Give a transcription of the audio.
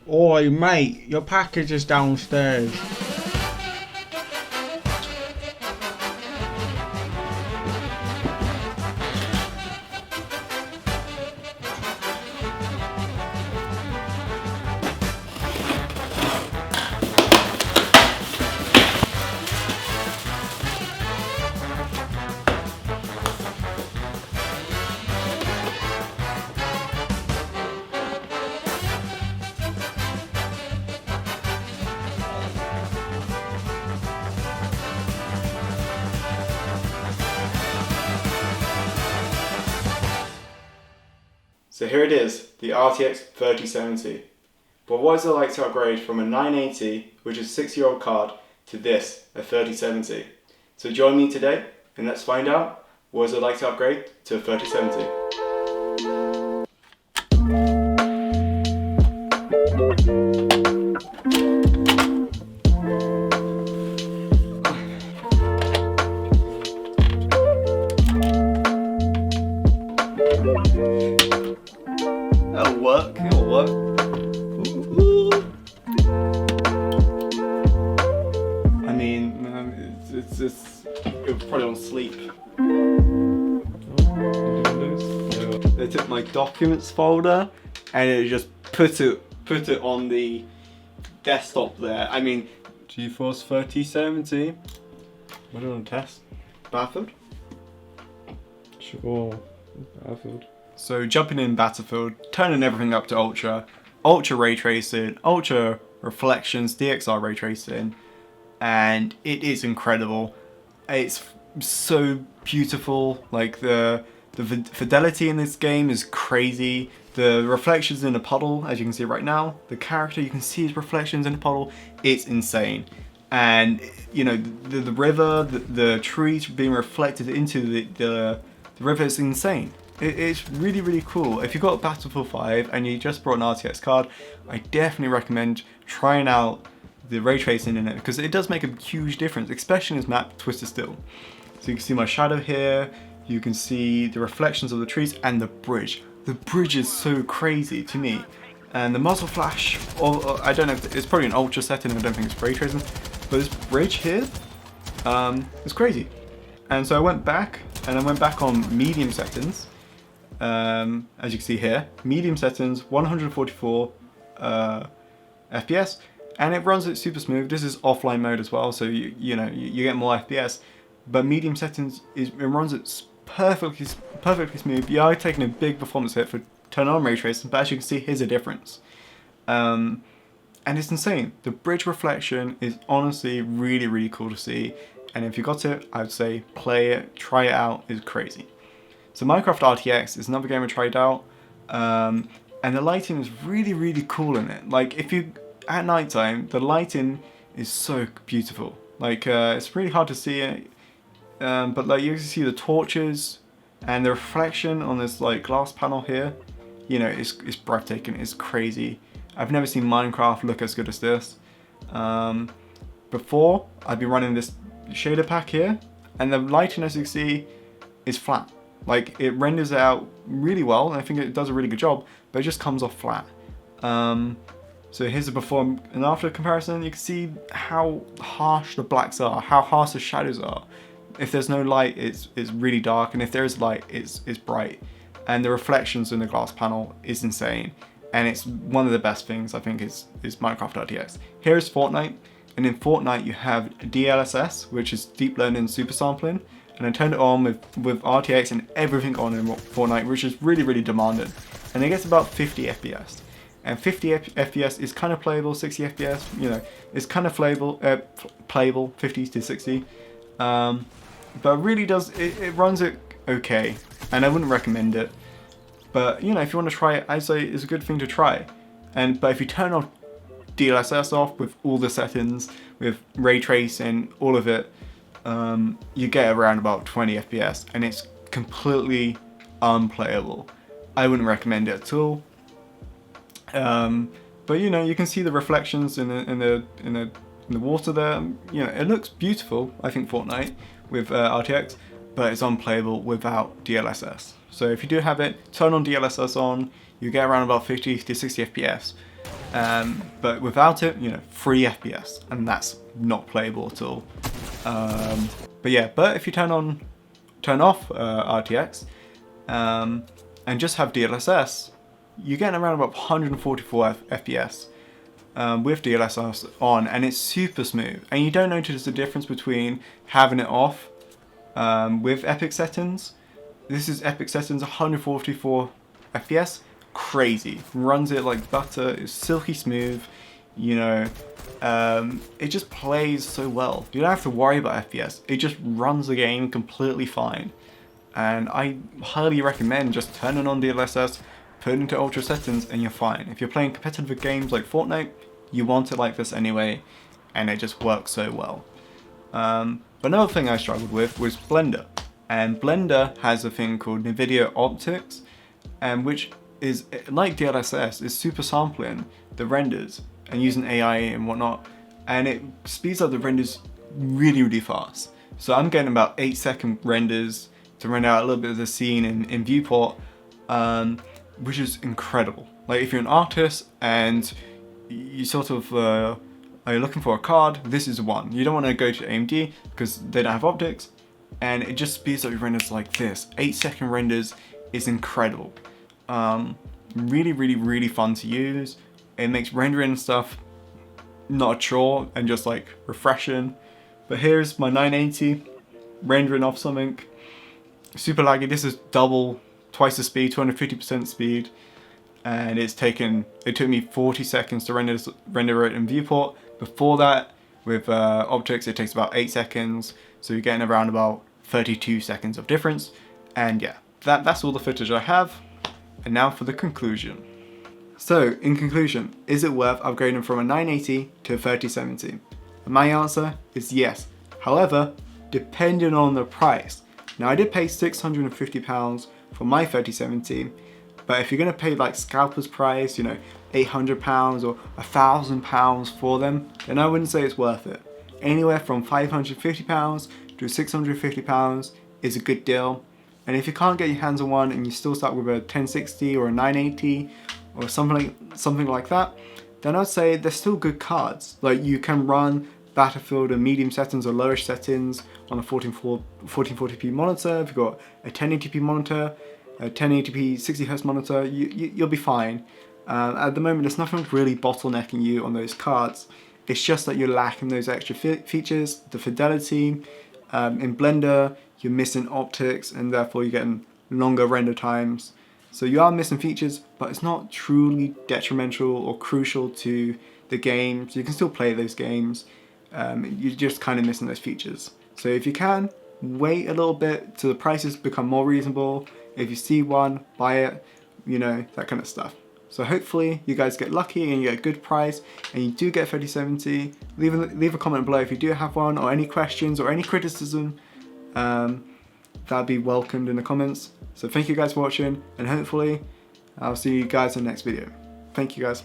Oi, mate, your package is downstairs. So here it is, the RTX 3070. But what is it like to upgrade from a 980, which is a 6-year-old card, to this, a 3070? So join me today and let's find out what is it like to upgrade to a 3070. It'll work, it'll work. I mean, it's probably on sleep. They took my documents folder and it just put it on the desktop there. I mean, GeForce 3070. We're doing a test. Battlefield? Sure, Battlefield. So jumping in Battlefield, turning everything up to ultra ray tracing, ultra reflections, DXR ray tracing, and it is incredible. It's so beautiful. Like the fidelity in this game is crazy. The reflections in the puddle, as you can see right now, the character, you can see his reflections in the puddle. It's insane. And you know, the river, the trees being reflected into the river is insane. It's really, really cool. If you've got Battlefield 5 and you just brought an RTX card, I definitely recommend trying out the ray tracing in it, because it does make a huge difference, especially in this map, Twisted Steel. So you can see my shadow here, you can see the reflections of the trees and the bridge. The bridge is so crazy to me. And the muzzle flash, or I don't know, if it's probably an ultra setting, I don't think it's ray tracing, but this bridge here is crazy. And so I went back on medium settings. As you can see here, medium settings, 144 FPS, and it runs it super smooth. This is offline mode as well, so you get more FPS. But medium settings it runs it perfectly smooth. Yeah, I've taken a big performance hit for turn on ray tracing, but as you can see, here's a difference. And it's insane. The bridge reflection is honestly really, really cool to see. And if you got it, I would say play it, try it out. It's crazy. So Minecraft RTX is another game I tried out, and the lighting is really, really cool in it. Like if you at nighttime, the lighting is so beautiful. Like it's really hard to see it, but like you can see the torches and the reflection on this like glass panel here. You know, it's breathtaking. It's crazy. I've never seen Minecraft look as good as this. Before I'd be running this shader pack here, and the lighting, as you can see, is flat. Like it renders out really well, and I think it does a really good job, but it just comes off flat. So here's a before and after comparison. You can see how harsh the blacks are, how harsh the shadows are. If there's no light, it's really dark, and if there is light, it's bright. And the reflections in the glass panel is insane, and it's one of the best things I think is Minecraft RTX. Here's Fortnite, and in Fortnite you have dlss, which is deep learning super sampling. And I turned it on with RTX and everything on in Fortnite, which is really, really demanded. And it gets about 50 FPS. And 50 FPS is kind of playable, 60 FPS, you know, it's kind of playable, 50 to 60. But it really does, it runs it okay. And I wouldn't recommend it. But, you know, if you want to try it, I'd say it's a good thing to try. But if you turn off DLSS off with all the settings, with ray tracing, all of it, you get around about 20 FPS, and it's completely unplayable. I wouldn't recommend it at all. But you know, you can see the reflections in the water there. You know, it looks beautiful. I think Fortnite with RTX, but it's unplayable without DLSS. So if you do have it, turn on DLSS on. You get around about 50 to 60 FPS. But without it, you know, 3 FPS, and that's not playable at all. But yeah, but if you turn off RTX and just have DLSS, you're getting around about 144 FPS with DLSS on, and it's super smooth. And you don't notice the difference between having it off with epic settings. This is epic settings, 144 FPS. Crazy. Runs it like butter. It's silky smooth. You know, it just plays so well. You don't have to worry about FPS. It just runs the game completely fine. And I highly recommend just turning on DLSS, put it into ultra settings, and you're fine. If you're playing competitive games like Fortnite, you want it like this anyway, and it just works so well. But another thing I struggled with was Blender. And Blender has a thing called nvidia optix, which is, like DLSS, is super sampling the renders and using AI and whatnot, and it speeds up the renders really fast. So I'm getting about 8-second renders to render out a little bit of the scene in viewport, which is incredible. Like if you're an artist and you sort of are looking for a card, this is one. You don't want to go to AMD because they don't have optics, and it just speeds up your renders like this. 8-second renders is incredible. Really fun to use. It makes rendering stuff not a chore and just like refreshing. But here's my 980 rendering off something. Super laggy. This is twice the speed, 250% speed, and it took me 40 seconds to render it in viewport. Before that, with optics, it takes about 8 seconds, so you're getting around about 32 seconds of difference. And yeah, that's all the footage I have. And now for the conclusion. So, in conclusion, is it worth upgrading from a 980 to a 3070? And my answer is yes. However, depending on the price. Now, I did pay £650 for my 3070, but if you're going to pay like scalper's price, you know, £800 or £1,000 for them, then I wouldn't say it's worth it. Anywhere from £550 to £650 is a good deal. And if you can't get your hands on one and you still start with a 1060 or a 980 or something like that, then I'd say they're still good cards. Like you can run Battlefield in medium settings or lowish settings on a 1440p monitor. If you've got a 1080p monitor, a 1080p 60Hz monitor, you'll be fine. At the moment, there's nothing really bottlenecking you on those cards. It's just that you're lacking those extra features, the fidelity. In Blender, you're missing optics, and therefore you're getting longer render times. So you are missing features, but it's not truly detrimental or crucial to the game. So you can still play those games. You're just kind of missing those features. So if you can, wait a little bit till the prices become more reasonable. If you see one, buy it, you know, that kind of stuff. So hopefully you guys get lucky and you get a good price and you do get 3070. Leave a comment below if you do have one, or any questions or any criticism. That'd be welcomed in the comments. So thank you guys for watching, and hopefully I'll see you guys in the next video. Thank you guys.